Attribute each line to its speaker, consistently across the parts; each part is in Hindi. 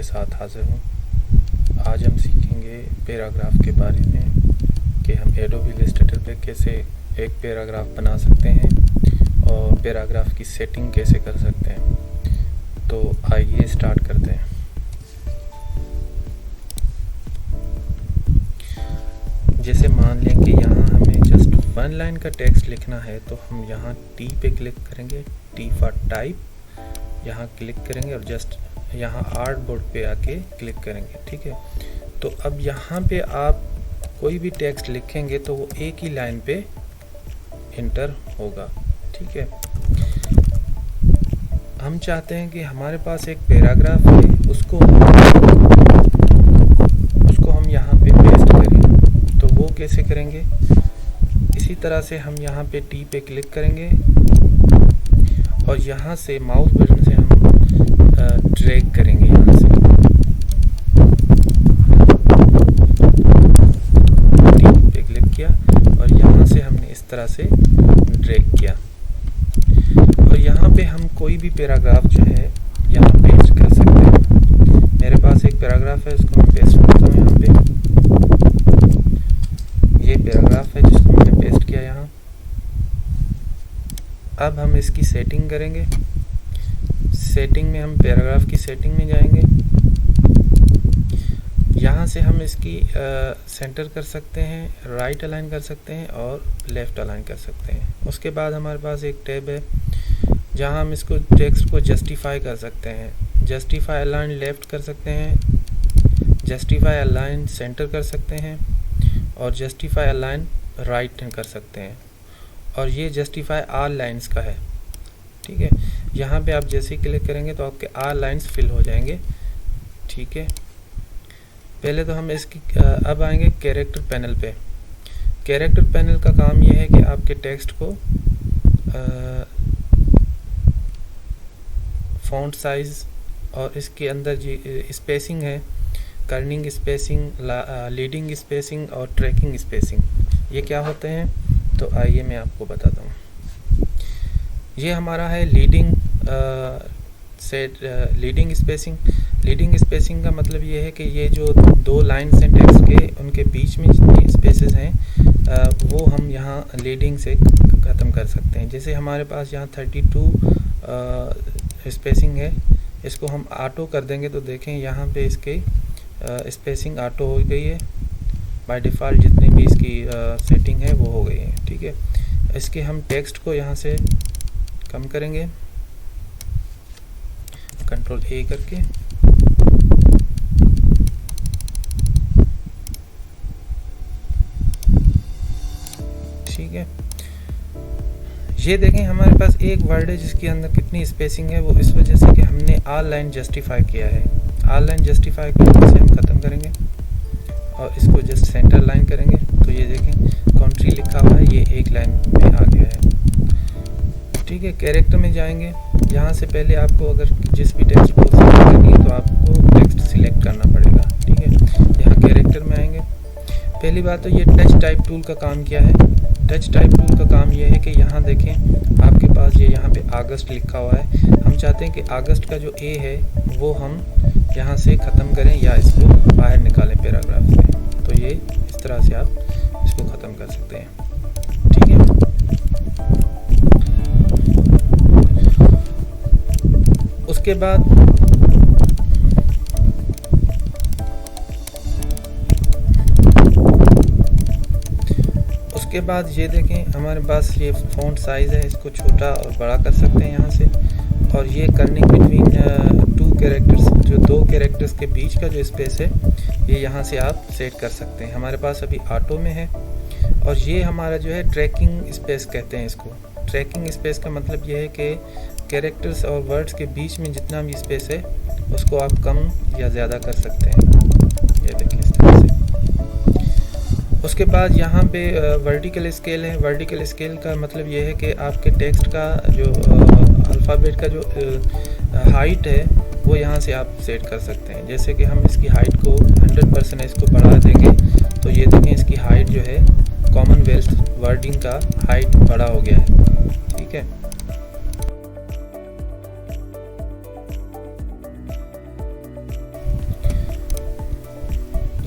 Speaker 1: के साथ हाज़िर हूँ। आज हम सीखेंगे पैराग्राफ के बारे में कि हम एडोबी इलस्ट्रेटर पे कैसे एक पैराग्राफ बना सकते हैं और पैराग्राफ की सेटिंग कैसे कर सकते हैं। तो आइए स्टार्ट करते हैं। जैसे मान लें कि यहाँ हमें जस्ट 1 लाइन का टेक्स्ट लिखना है, तो हम यहाँ टी पे क्लिक करेंगे, टी फॉर टाइप, यहाँ क्लिक करेंगे और जस्ट यहाँ आर्ट बोर्ड पे आके क्लिक करेंगे। ठीक है, तो अब यहाँ पे आप कोई भी टेक्स्ट लिखेंगे तो वो एक ही लाइन पे इंटर होगा। ठीक है, हम चाहते हैं कि हमारे पास एक पैराग्राफ है, उसको हम यहाँ पे पेस्ट करें। तो वो कैसे करेंगे? इसी तरह से हम यहाँ पे टी पे क्लिक करेंगे और यहाँ से माउस बटन से हम ड्रैग करेंगे। यहाँ से टी पे क्लिक किया और यहाँ से हमने इस तरह से ड्रैग किया और यहाँ पे हम कोई भी पैराग्राफ जो है यहाँ पेस्ट कर सकते हैं। मेरे पास एक पैराग्राफ है, इसको मैं पेस्ट करता हूँ यहाँ पे। ये पैराग्राफ है जिसको मैंने पेस्ट किया यहाँ। अब हम इसकी सेटिंग करेंगे। सेटिंग में हम पैराग्राफ की सेटिंग में जाएंगे। यहाँ से हम इसकी सेंटर कर सकते हैं, राइट अलाइन कर सकते हैं और लेफ़्ट अलाइन कर सकते हैं। उसके बाद हमारे पास एक टैब है जहाँ हम इसको टेक्स्ट को जस्टिफाई कर सकते हैं। जस्टिफाई अलाइन लेफ़्ट कर सकते हैं, जस्टिफाई अलाइन सेंटर कर सकते हैं और जस्टिफाई अलाइन राइट कर सकते हैं। और ये जस्टिफाई ऑल लाइन्स का है। ठीक है, यहाँ पे आप जैसे ही क्लिक करेंगे तो आपके ऑल लाइन्स फिल हो जाएंगे। ठीक है, पहले तो हम इसकी अब आएंगे कैरेक्टर पैनल पे। कैरेक्टर पैनल का काम ये है कि आपके टेक्स्ट को फ़ॉन्ट साइज़ और इसके अंदर जो स्पेसिंग है, कर्निंग स्पेसिंग, लीडिंग स्पेसिंग और ट्रैकिंग स्पेसिंग, ये क्या होते हैं? तो आइए मैं आपको बताता हूँ। ये हमारा है लीडिंग स्पेसिंग। लीडिंग स्पेसिंग का मतलब ये है कि ये जो 2 लाइन्स हैं टेक्स्ट के, उनके बीच में जितनी स्पेसेस हैं वो हम यहाँ लीडिंग से ख़त्म कर सकते हैं। जैसे हमारे पास यहाँ 32 स्पेसिंग है, इसको हम ऑटो कर देंगे तो देखें यहाँ पे इसके स्पेसिंग ऑटो हो गई है। बाय डिफ़ॉल्ट जितनी भी इसकी सेटिंग है वो हो गई है। ठीक है, इसके हम टेक्स्ट को यहाँ से कम करेंगे कंट्रोल A करके। ठीक है, ये देखें हमारे पास एक वर्ड है जिसके अंदर कितनी स्पेसिंग है, वो इस वजह से कि हमने ऑल लाइन जस्टिफाई किया है। ऑल लाइन जस्टिफाई करके इसे हम ख़त्म करेंगे और इसको जस्ट सेंटर लाइन करेंगे। तो ये देखें कंट्री लिखा हुआ है, ये एक लाइन में आ गया है। ठीक है, कैरेक्टर में जाएंगे। यहाँ से पहले आपको अगर जिस भी टेक्स्ट को सिलेक्ट करनी है तो आपको टेक्स्ट सिलेक्ट करना पड़ेगा। ठीक है, यहाँ कैरेक्टर में आएंगे। पहली बात तो ये टच टाइप टूल का काम क्या है? टच टाइप टूल का काम ये है कि यहाँ देखें आपके पास ये यहाँ पे अगस्त लिखा हुआ है। हम चाहते हैं कि अगस्त का जो ए है वो हम यहाँ से ख़त्म करें या इसको बाहर निकालें पैराग्राफ से। तो ये इस तरह से आप इसको ख़त्म कर सकते हैं। ठीक है, उसके बाद ये देखें हमारे पास ये फ़ॉन्ट साइज़ है, इसको छोटा और बड़ा कर सकते हैं यहाँ से। और ये कर्निंग बिटवीन 2 कैरेक्टर्स, जो 2 कैरेक्टर्स के बीच का जो स्पेस है ये यहाँ से आप सेट कर सकते हैं। हमारे पास अभी ऑटो में है। और ये हमारा जो है ट्रैकिंग स्पेस कहते हैं इसको। ट्रैकिंग स्पेस का मतलब ये है कि कैरेक्टर्स और वर्ड्स के बीच में जितना भी स्पेस है उसको आप कम या ज़्यादा कर सकते हैं। ये देखिए इस तरह से। उसके बाद यहाँ पे वर्टिकल स्केल है। वर्टिकल स्केल का मतलब ये है कि आपके टेक्स्ट का जो अल्फ़ाबेट का जो हाइट है वो यहाँ से आप सेट कर सकते हैं। जैसे कि हम इसकी हाइट को 100% इसको बढ़ा देंगे तो ये देखें इसकी हाइट जो है कॉमनवेल्थ वर्डिंग का हाइट बड़ा हो गया है। ठीक है,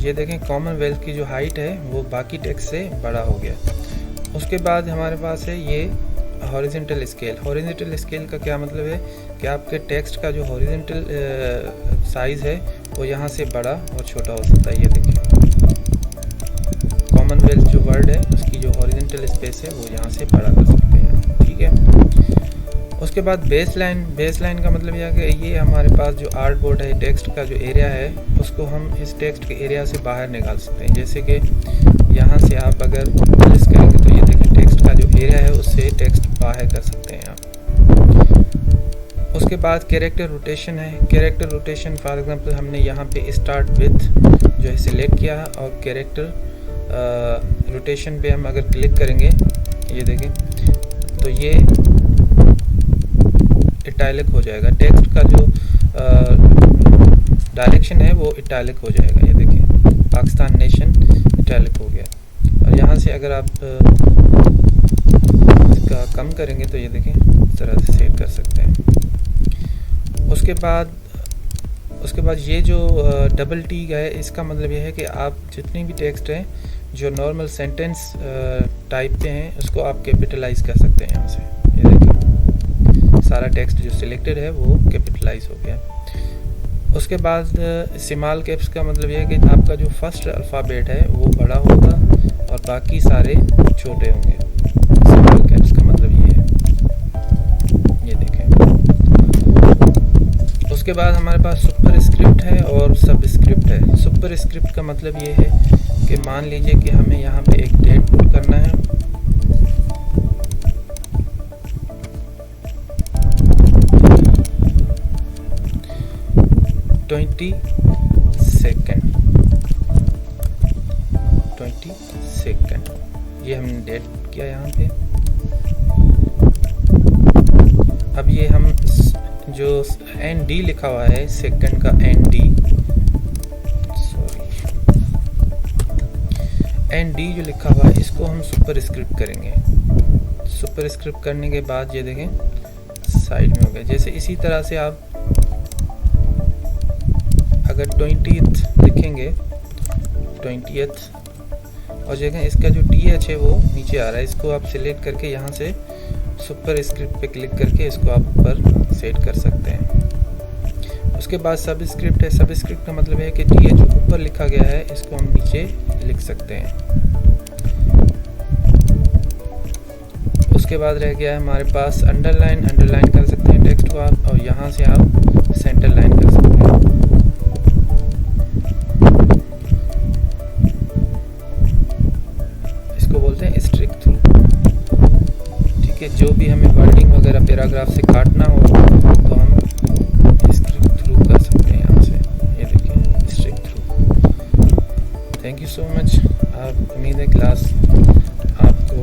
Speaker 1: ये देखें कॉमनवेल्थ की जो हाइट है वो बाकी टेक्स्ट से बड़ा हो गया। उसके बाद हमारे पास है ये हॉरिजॉन्टल स्केल। हॉरिजॉन्टल स्केल का क्या मतलब है कि आपके टेक्स्ट का जो हॉरिजॉन्टल साइज़ है वो यहाँ से बड़ा और छोटा हो सकता है। ये देखिए कॉमनवेल्थ जो वर्ड है उसकी जो हॉरिजॉन्टल स्पेस है वो यहाँ से बड़ा कर सकते हैं, ठीक है। उसके बाद बेसलाइन का मतलब यह है कि ये हमारे पास जो आर्ट बोर्ड है, टेक्स्ट का जो एरिया है उसको हम इस टेक्स्ट के एरिया से बाहर निकाल सकते हैं। जैसे कि यहाँ से आप अगर प्रेस करेंगे तो ये देखिए टेक्स्ट का जो एरिया है उससे टेक्स्ट बाहर कर सकते हैं आप। उसके बाद कैरेक्टर रोटेशन है। कैरेक्टर रोटेशन फॉर एग्जांपल हमने यहाँ पे स्टार्ट विथ जो है सिलेक्ट किया और कैरेक्टर रोटेशन पे हम अगर क्लिक करेंगे ये देखें तो ये इटैलिक हो जाएगा। टेक्स्ट का जो डायरेक्शन है वो इटैलिक हो जाएगा। ये देखिए पाकिस्तान नेशन इटैलिक हो गया। और यहाँ से अगर आप इसका कम करेंगे तो ये देखें इस तरह से सेट कर सकते हैं। उसके बाद ये जो डबल टी है इसका मतलब ये है कि आप जितनी भी टेक्स्ट हैं जो नॉर्मल सेंटेंस टाइप पे हैं उसको आप कैपिटलाइज कर सकते हैं। यहाँ से ये देखिए सारा टेक्स्ट जो सिलेक्टेड है वो कैपिटलाइज हो गया। उसके बाद स्मॉल कैप्स का मतलब ये है कि आपका जो फर्स्ट अल्फ़ाबेट है वो बड़ा होगा और बाकी सारे छोटे होंगे। स्मॉल कैप्स का मतलब ये है, ये देखें। उसके बाद हमारे पास सुपर स्क्रिप्ट है और सब स्क्रिप्ट है। सुपर स्क्रिप्ट का मतलब ये है कि मान लीजिए कि हमें यहाँ पे एक डेट पुट करना है, ट्वेंटी सेकेंड ये हमने डेट किया यहाँ पे। अब ये हम जो ND लिखा हुआ है सेकंड का ND जो लिखा हुआ है इसको हम सुपर स्क्रिप्ट करेंगे। सुपर स्क्रिप्ट करने के बाद ये देखें साइड में हो गया। जैसे इसी तरह से आप अगर 20th लिखेंगे 20th और जगह इसका जो TH है वो नीचे आ रहा है, इसको आप सिलेक्ट करके यहाँ से सुपर स्क्रिप्ट पे क्लिक करके इसको आप ऊपर सेट कर सकते हैं। उसके बाद सब स्क्रिप्ट है। सब स्क्रिप्ट का मतलब है कि TH जो ऊपर लिखा गया है इसको हम नीचे लिख सकते हैं। उसके बाद रह गया है हमारे पास अंडरलाइन कर सकते हैं टेक्स्ट को आप, और यहाँ से आप सेंटर लाइन कर सकते हैं। इसको बोलते हैं स्ट्रिक थ्रू, ठीक है। जो भी हमें वर्डिंग वगैरह पैराग्राफ से काटना हो तो हम स्ट्रिक थ्रू कर सकते हैं यहाँ से। ये देखिए strike through. Thank you so much. आप उम्मीद है क्लास आपको